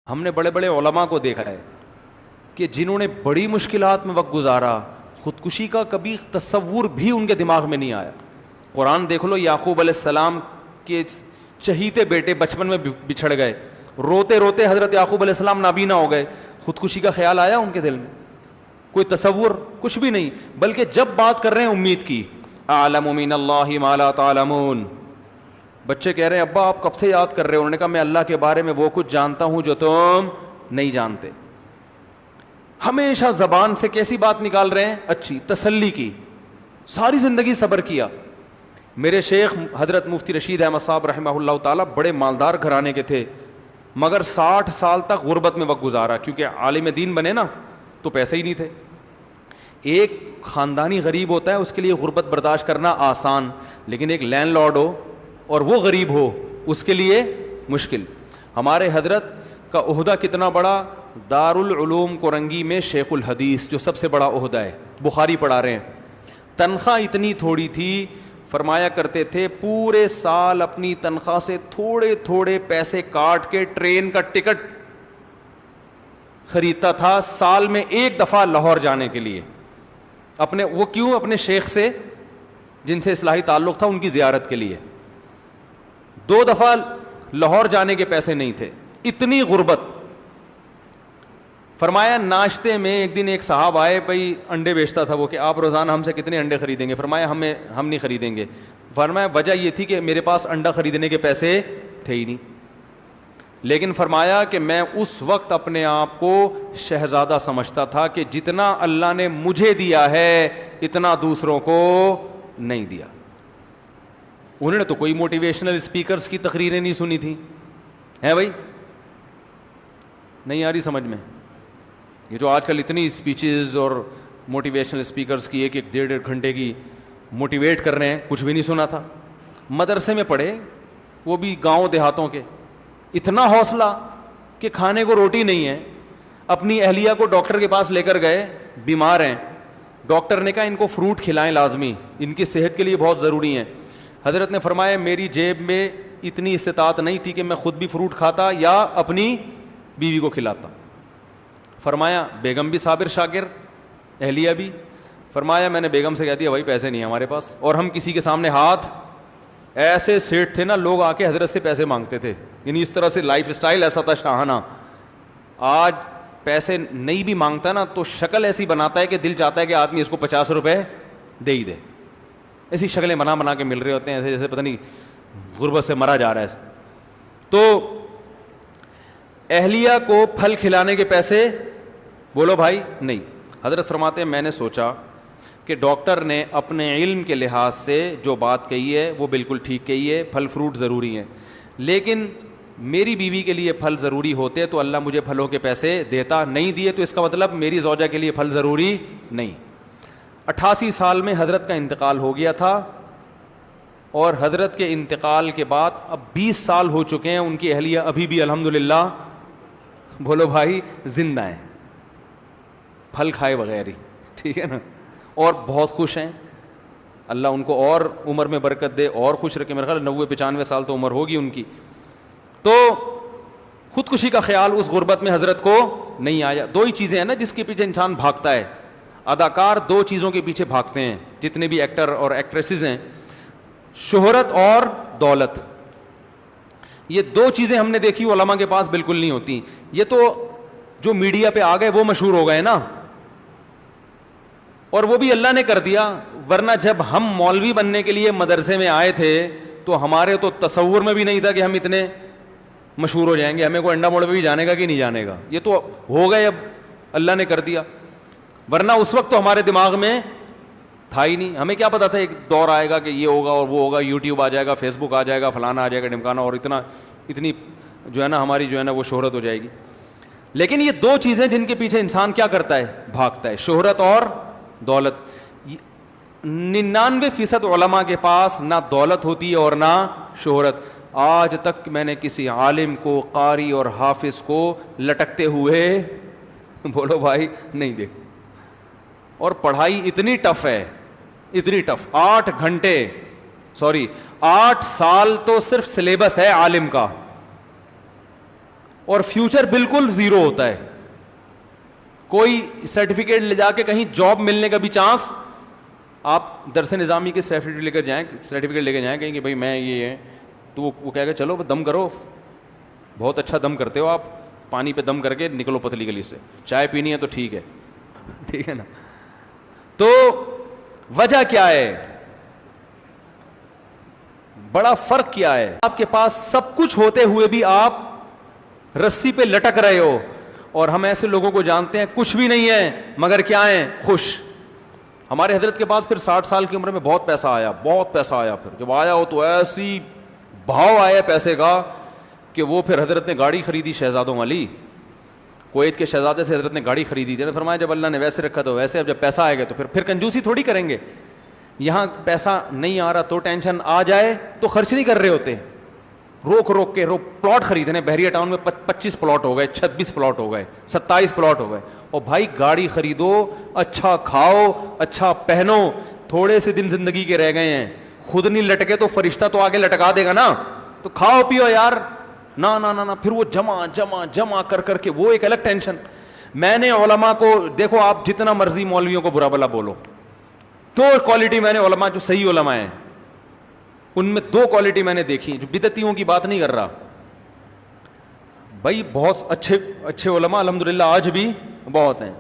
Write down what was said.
ہم نے بڑے بڑے علماء کو دیکھا ہے کہ جنہوں نے بڑی مشکلات میں وقت گزارا، خودکشی کا کبھی تصور بھی ان کے دماغ میں نہیں آیا. قرآن دیکھ لو، یعقوب علیہ السلام کے چہیتے بیٹے بچپن میں بچھڑ گئے، روتے روتے حضرت یعقوب علیہ السلام نابینا ہو گئے. خودکشی کا خیال آیا ان کے دل میں؟ کوئی تصور، کچھ بھی نہیں. بلکہ جب بات کر رہے ہیں امید کی، اعلم من اللہ ما لا تعلمون، بچے کہہ رہے ہیں ابا آپ کب سے یاد کر رہے ہو؟ انہوں نے کہا میں اللہ کے بارے میں وہ کچھ جانتا ہوں جو تم نہیں جانتے. ہمیشہ زبان سے کیسی بات نکال رہے ہیں؟ اچھی، تسلی کی. ساری زندگی صبر کیا. میرے شیخ حضرت مفتی رشید احمد صاحب رحمہ اللہ تعالیٰ بڑے مالدار گھرانے کے تھے، مگر 60 سال تک غربت میں وقت گزارا، کیونکہ عالم دین بنے نا تو پیسے ہی نہیں تھے. ایک خاندانی غریب ہوتا ہے اس کے لیے غربت برداشت کرنا آسان، لیکن ایک لینڈ لارڈ ہو اور وہ غریب ہو اس کے لیے مشکل. ہمارے حضرت کا عہدہ کتنا بڑا، دارالعلوم کورنگی میں شیخ الحدیث، جو سب سے بڑا عہدہ ہے، بخاری پڑھا رہے ہیں. تنخواہ اتنی تھوڑی تھی، فرمایا کرتے تھے پورے سال اپنی تنخواہ سے تھوڑے تھوڑے پیسے کاٹ کے ٹرین کا ٹکٹ خریدتا تھا سال میں ایک دفعہ لاہور جانے کے لیے. اپنے وہ کیوں؟ اپنے شیخ سے جن سے اصلاحی تعلق تھا ان کی زیارت کے لیے. 2 دفعہ لاہور جانے کے پیسے نہیں تھے، اتنی غربت. فرمایا ناشتے میں ایک دن ایک صاحب آئے، بھائی انڈے بیچتا تھا وہ، کہ آپ روزانہ ہم سے کتنے انڈے خریدیں گے؟ فرمایا ہم نہیں خریدیں گے. فرمایا وجہ یہ تھی کہ میرے پاس انڈا خریدنے کے پیسے تھے ہی نہیں. لیکن فرمایا کہ میں اس وقت اپنے آپ کو شہزادہ سمجھتا تھا کہ جتنا اللہ نے مجھے دیا ہے اتنا دوسروں کو نہیں دیا. انہوں نے تو کوئی موٹیویشنل اسپیکرز کی تقریریں نہیں سنی تھیں، ہے بھائی؟ نہیں آ رہی سمجھ میں؟ یہ جو آج کل اتنی اسپیچز اور موٹیویشنل اسپیکرز کی 1-1 گھنٹے کی موٹیویٹ کر رہے ہیں، کچھ بھی نہیں سنا تھا. مدرسے میں پڑھے، وہ بھی گاؤں دیہاتوں کے. اتنا حوصلہ کہ کھانے کو روٹی نہیں ہے. اپنی اہلیہ کو ڈاکٹر کے پاس لے کر گئے، بیمار ہیں. ڈاکٹر نے کہا ان کو فروٹ کھلائیں لازمی، ان کی صحت کے لیے بہت ضروری ہیں. حضرت نے فرمایا میری جیب میں اتنی استطاعت نہیں تھی کہ میں خود بھی فروٹ کھاتا یا اپنی بیوی کو کھلاتا. فرمایا بیگم بھی صابر شاکر، اہلیہ بھی. فرمایا میں نے بیگم سے کہہ دیا بھائی پیسے نہیں ہیں ہمارے پاس، اور ہم کسی کے سامنے ہاتھ، ایسے سیٹ تھے نا لوگ آ کے حضرت سے پیسے مانگتے تھے، یعنی اس طرح سے لائف اسٹائل ایسا تھا شاہانہ. آج پیسے نہیں بھی مانگتا نا تو شکل ایسی بناتا ہے کہ دل چاہتا ہے کہ آدمی اس کو 50 روپے دے ہی دے. ایسی شکلیں بنا کے مل رہے ہوتے ہیں جیسے پتہ نہیں غربت سے مرا جا رہا ہے. تو اہلیہ کو پھل کھلانے کے پیسے بولو بھائی نہیں. حضرت فرماتے ہیں میں نے سوچا کہ ڈاکٹر نے اپنے علم کے لحاظ سے جو بات کہی ہے وہ بالکل ٹھیک کہی ہے، پھل فروٹ ضروری ہیں، لیکن میری بیوی کے لیے پھل ضروری ہوتے تو اللہ مجھے پھلوں کے پیسے دیتا. نہیں دیے تو اس کا مطلب میری زوجہ کے لیے پھل ضروری نہیں. 88 سال میں حضرت کا انتقال ہو گیا تھا، اور حضرت کے انتقال کے بعد اب 20 سال ہو چکے ہیں. ان کی اہلیہ ابھی بھی الحمدللہ بولو بھائی زندہ ہیں، پھل کھائے بغیر ہی، ٹھیک ہے نا، اور بہت خوش ہیں. اللہ ان کو اور عمر میں برکت دے اور خوش رکھے. میرے خیال 90-95 سال تو عمر ہوگی ان کی. تو خودکشی کا خیال اس غربت میں حضرت کو نہیں آیا. 2 ہی چیزیں ہیں نا جس کے پیچھے انسان بھاگتا ہے. اداکار 2 چیزوں کے پیچھے بھاگتے ہیں، جتنے بھی ایکٹر اور ایکٹریسز ہیں، شہرت اور دولت. یہ 2 چیزیں ہم نے دیکھی علماء کے پاس بالکل نہیں ہوتی. یہ تو جو میڈیا پہ آ گئے وہ مشہور ہو گئے نا، اور وہ بھی اللہ نے کر دیا. ورنہ جب ہم مولوی بننے کے لیے مدرسے میں آئے تھے تو ہمارے تو تصور میں بھی نہیں تھا کہ ہم اتنے مشہور ہو جائیں گے. ہمیں کوئی انڈا موڑ پہ بھی جانے گا کہ نہیں جانے گا، یہ تو ہو گئے، اب اللہ نے کر دیا. ورنہ اس وقت تو ہمارے دماغ میں تھا ہی نہیں. ہمیں کیا پتا تھا ایک دور آئے گا کہ یہ ہوگا اور وہ ہوگا، یوٹیوب آ جائے گا، فیس بک آ جائے گا، فلانا آ جائے گا، ڈمکانا، اور اتنی جو ہے نا ہماری جو ہے نا وہ شہرت ہو جائے گی. لیکن یہ 2 چیزیں جن کے پیچھے انسان کیا کرتا ہے؟ بھاگتا ہے، شہرت اور دولت. 99% علماء کے پاس نہ دولت ہوتی ہے اور نہ شہرت. آج تک میں نے کسی عالم کو، قاری اور حافظ کو لٹکتے ہوئے بولو بھائی نہیں دیکھ. اور پڑھائی اتنی ٹف ہے، اتنی ٹف. 8 سال تو صرف سلیبس ہے عالم کا. اور فیوچر بالکل زیرو ہوتا ہے. کوئی سرٹیفکیٹ لے جا کے کہیں جاب ملنے کا بھی چانس, آپ درس نظامی کے سرٹیفکیٹ لے کے جائیں کہیں کہ بھائی میں یہ ہے, تو وہ کہے گا چلو دم کرو, بہت اچھا دم کرتے ہو آپ, پانی پہ دم کر کے نکلو پتلی گلی سے, چائے پینی ہے تو ٹھیک ہے, ٹھیک ہے نا. تو وجہ کیا ہے, بڑا فرق کیا ہے, آپ کے پاس سب کچھ ہوتے ہوئے بھی آپ رسی پہ لٹک رہے ہو. اور ہم ایسے لوگوں کو جانتے ہیں کچھ بھی نہیں ہے مگر کیا ہیں, خوش. ہمارے حضرت کے پاس پھر 60 سال کی عمر میں بہت پیسہ آیا, بہت پیسہ آیا. پھر جب آیا ہو تو ایسی بھاؤ آیا پیسے کا کہ وہ پھر حضرت نے گاڑی خریدی شہزادوں والی, کویت کے شہزادے سے حضرت نے گاڑی خریدی تھی. فرمایا جب اللہ نے ویسے رکھا تو ویسے, اب جب پیسہ آئے گا تو پھر کنجوسی تھوڑی کریں گے. یہاں پیسہ نہیں آ رہا تو ٹینشن, آ جائے تو خرچ نہیں کر رہے ہوتے, روک کے پلاٹ خریدنے. بحریہ ٹاؤن میں 25 پلاٹ ہو گئے, 26 پلاٹ ہو گئے, 27 پلاٹ ہو گئے. اور بھائی گاڑی خریدو, اچھا کھاؤ, اچھا پہنو, تھوڑے سے دن زندگی کے رہ گئے ہیں, خود نہیں لٹکے تو فرشتہ تو آگے لٹکا دے گا نا, تو کھاؤ پیو یار. نہ پھر وہ جمع کر کے وہ ایک الگ ٹینشن. میں نے علماء کو دیکھو, آپ جتنا مرضی مولویوں کو برا بلا بولو, دو کوالٹی میں نے علماء جو صحیح علماء ہیں ان میں 2 کوالٹی میں نے دیکھی, جو بدعتیوں کی بات نہیں کر رہا بھائی, بہت اچھے علماء الحمدللہ آج بھی بہت ہیں.